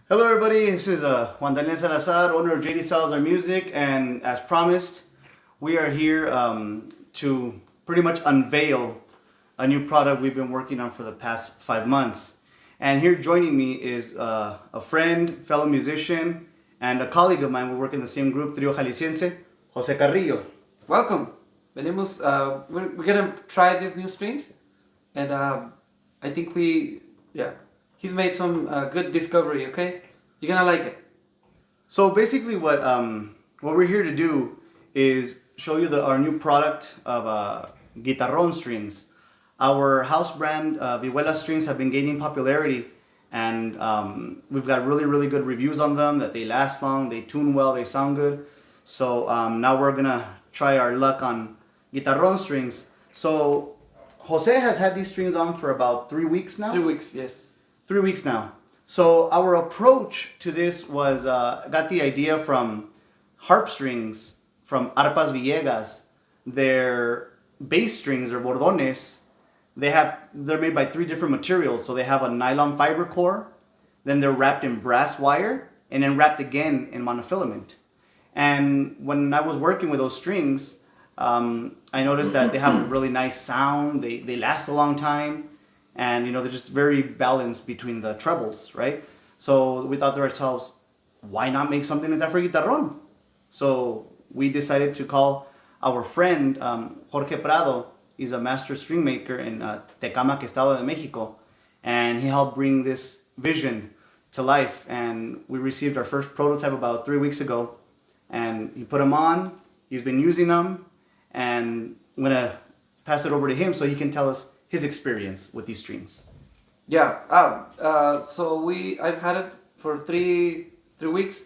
Hello everybody, this is Juan Daniel Salazar, owner of JD Salazar Music, and as promised, we are here to pretty much unveil a new product we've been working on for the past 5 months. And here joining me is a friend, fellow musician, and a colleague of mine. We work in the same group, Trio Jalisciense, Jose Carrillo. Welcome. Venimos, we're gonna try these new strings, and I think he's made some good discovery. Okay, you're gonna like it. So basically, what we're here to do is show you our new product of Guitarrón strings. Our house brand Vihuela strings have been gaining popularity, and we've got really good reviews on them. That they last long, they tune well, they sound good. So now we're gonna try our luck on Guitarrón strings. So Jose has had these strings on for about 3 weeks now. 3 weeks, yes. 3 weeks now. So our approach to this was got the idea from harp strings from Arpas Villegas. Their bass strings or bordones, they're made by 3 different materials. So they have a nylon fiber core, then they're wrapped in brass wire, and then wrapped again in monofilament. And when I was working with those strings, I noticed that they have a really nice sound. They last a long time. And they're just very balanced between the trebles, right? So we thought to ourselves, why not make something like that for Guitarrón? So we decided to call our friend Jorge Prado. He's a master string maker in Tecámac, Estado de Mexico, and he helped bring this vision to life. And we received our first prototype about 3 weeks ago, and he put them on. He's been using them, and I'm gonna pass it over to him so he can tell us his experience with these strings. Yeah. So I've had it for 3 weeks,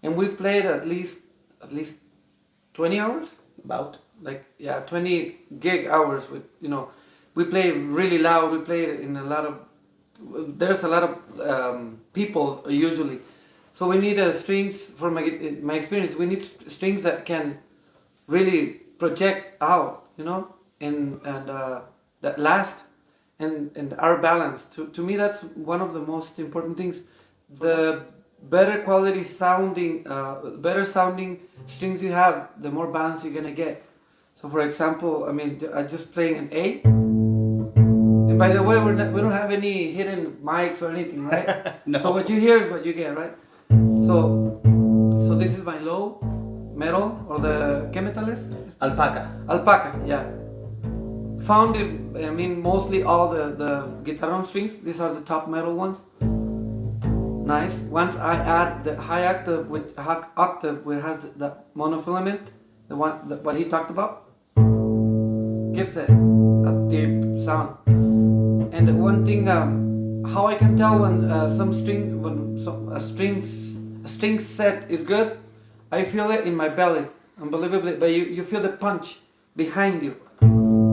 and we've played at least 20 hours. About 20 gig hours with we play really loud. We play in there's a lot of people usually, so we need strings. For my experience, we need strings that can really project out, and that last and are balanced. To me, that's one of the most important things. The better quality sounding, better sounding strings you have, the more balance you're gonna get. So, for example, I'm just playing an A. And by the way, we don't have any hidden mics or anything, right? No. So what you hear is what you get, right? So this is my low metal, or the ¿qué metal es? Alpaca. Alpaca, yeah. Found it, mostly all the Guitarrón strings. These are the top metal ones. Nice. Once I add the high octave, which has the monofilament, what he talked about, gives it a deep sound. And one thing, how I can tell when a string set is good, I feel it in my belly, unbelievably. But you feel the punch behind you.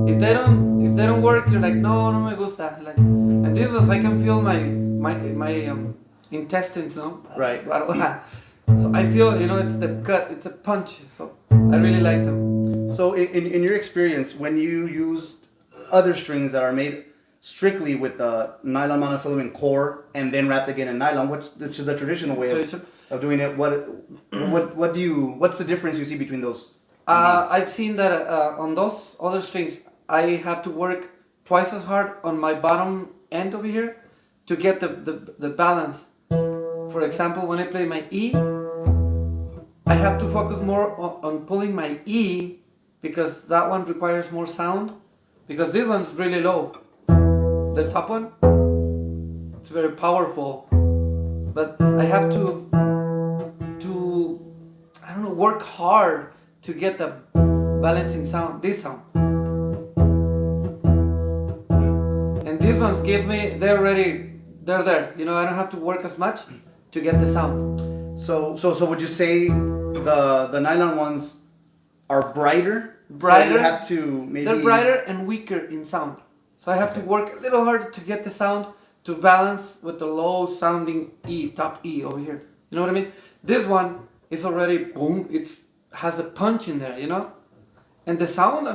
If they don't work, you're like, no me gusta. And this was, I can feel my intestines, Right. So I feel, it's the cut, it's a punch. So I really like them. So in your experience, when you used other strings that are made strictly with a nylon monofilament core and then wrapped again in nylon, which is the traditional way of doing it, what's the difference you see between those? I've seen that on those other strings, I have to work twice as hard on my bottom end over here to get the balance. For example, when I play my E, I have to focus more on pulling my E, because that one requires more sound, because this one's really low. The top one, it's very powerful, but I have to I don't know, work hard to get the balancing sound, this sound. And these ones they're there. I don't have to work as much to get the sound. So would you say the nylon ones are brighter? Brighter. So you have to maybe... They're brighter and weaker in sound. So I have to work a little harder to get the sound to balance with the low sounding E, top E over here. You know what I mean? This one is already boom. It has a punch in there, and the sound.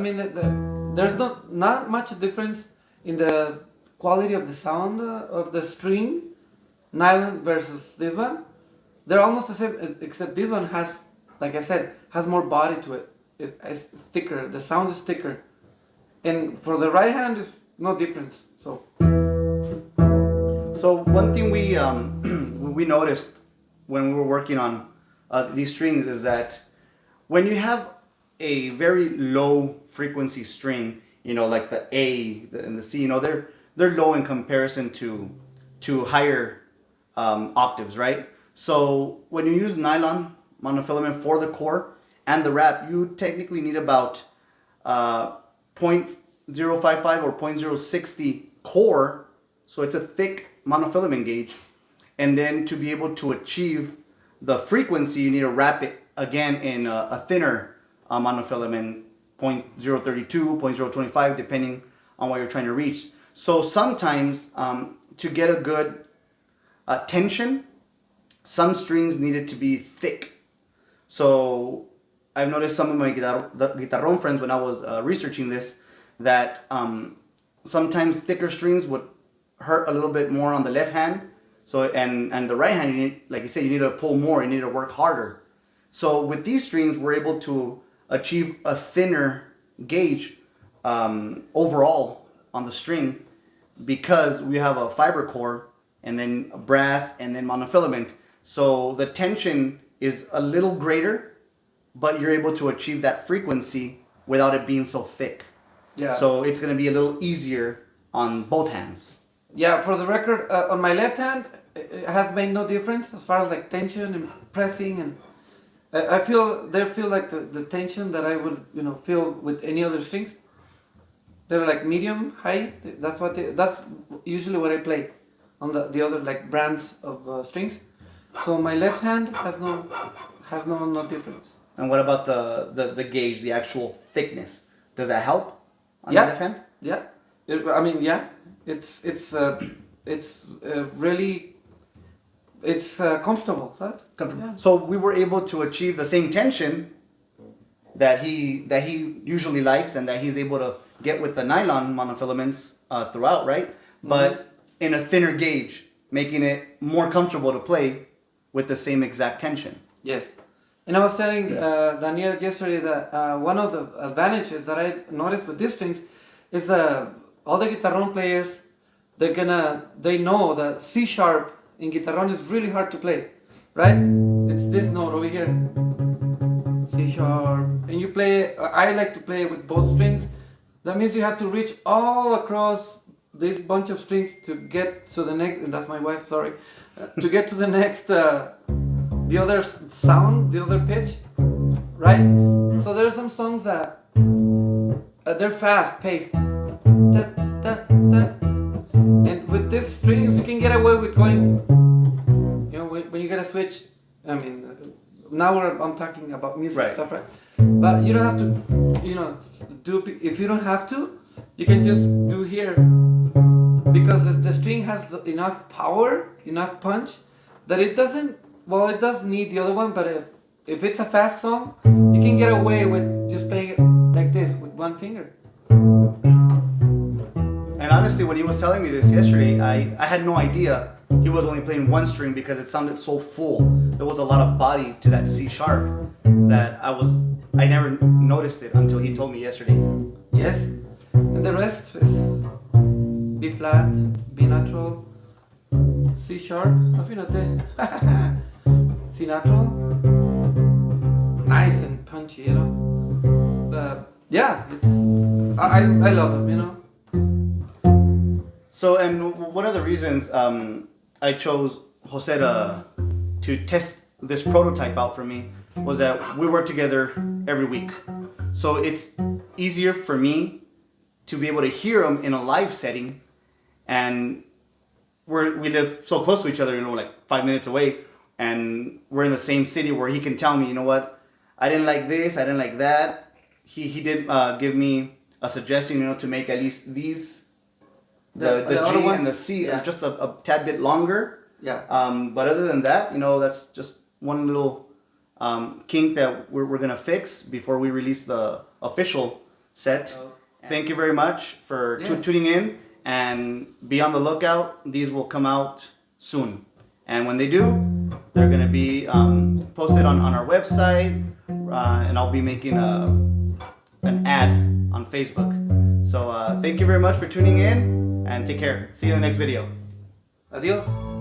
There's not much difference in the quality of the sound of the string nylon versus this one, they're almost the same, except this one has, like I said, has more body to it. It's thicker. The sound is thicker, and for the right hand, is no difference. So. So one thing we we noticed when we were working on these strings is that when you have a very low frequency string, you know, like the A and the C, you know, they're low in comparison to higher octaves, right? So when you use nylon monofilament for the core and the wrap, you technically need about 0.055 or 0.060 core, so it's a thick monofilament gauge, and then to be able to achieve the frequency, you need to wrap it again in a thinner monofilament, 0.032, 0.025, depending on what you're trying to reach. So sometimes to get a good tension, some strings needed to be thick. So I've noticed some of my Guitarrón friends, when I was researching this, that sometimes thicker strings would hurt a little bit more on the left hand. So and the right hand, you need, like you said, you need to pull more, you need to work harder. So with these strings, we're able to achieve a thinner gauge overall on the string, because we have a fiber core and then brass and then monofilament. So the tension is a little greater, but you're able to achieve that frequency without it being so thick. Yeah. So it's going to be a little easier on both hands. Yeah, for the record, on my left hand, it has made no difference as far as like tension and pressing, and I feel like the tension that I would feel with any other strings. They're like medium, high. That's usually what I play on the other like brands of strings. So my left hand has no difference. And what about the gauge, the actual thickness? Does that help on the left hand? Yeah. I mean, yeah. It's really comfortable. Huh? Yeah. So we were able to achieve the same tension that he usually likes and that he's able to get with the nylon monofilaments throughout, right? But in a thinner gauge, making it more comfortable to play with the same exact tension. Yes. And I was telling Daniel yesterday that one of the advantages that I noticed with these strings is all the Guitarrón players, they know that C sharp in Guitarrón is really hard to play, right? It's this note over here, C sharp, and you play. I like to play with both strings. That means you have to reach all across this bunch of strings to get to the next. And that's my wife. Sorry, to get to the next, the other sound, the other pitch, right? So there are some songs that they're fast paced. And with these strings, you can get away with going, when you get a switch. I mean, now I'm talking about music stuff, right? But you don't have to, do. If you don't have to, you can just do here, because the string has enough power, enough punch, that it doesn't. Well, it does need the other one, but if it's a fast song, you can get away with just playing it like this with one finger. And honestly, when he was telling me this yesterday, I had no idea he was only playing one string, because it sounded so full. There was a lot of body to that C sharp that I never noticed it until he told me yesterday. Yes, and the rest is B flat, B natural, C sharp, affinate, C natural, nice and punchy, But yeah, I love them, So, and one of the reasons I chose Jose to test this prototype out for me was that we work together every week. So it's easier for me to be able to hear him in a live setting, and we live so close to each other, like 5 minutes away, and we're in the same city where he can tell me, what, I didn't like this, I didn't like that. He did give me a suggestion, to make at least these, the G and the C are just a tad bit longer. Yeah. But other than that, that's just one little kink that we're gonna fix before we release the official set. Thank you very much for tuning in, and be on the lookout. These will come out soon. And when they do, they're going to be posted on our website, and I'll be making an ad on Facebook. So thank you very much for tuning in, and take care. See you in the next video. Adiós.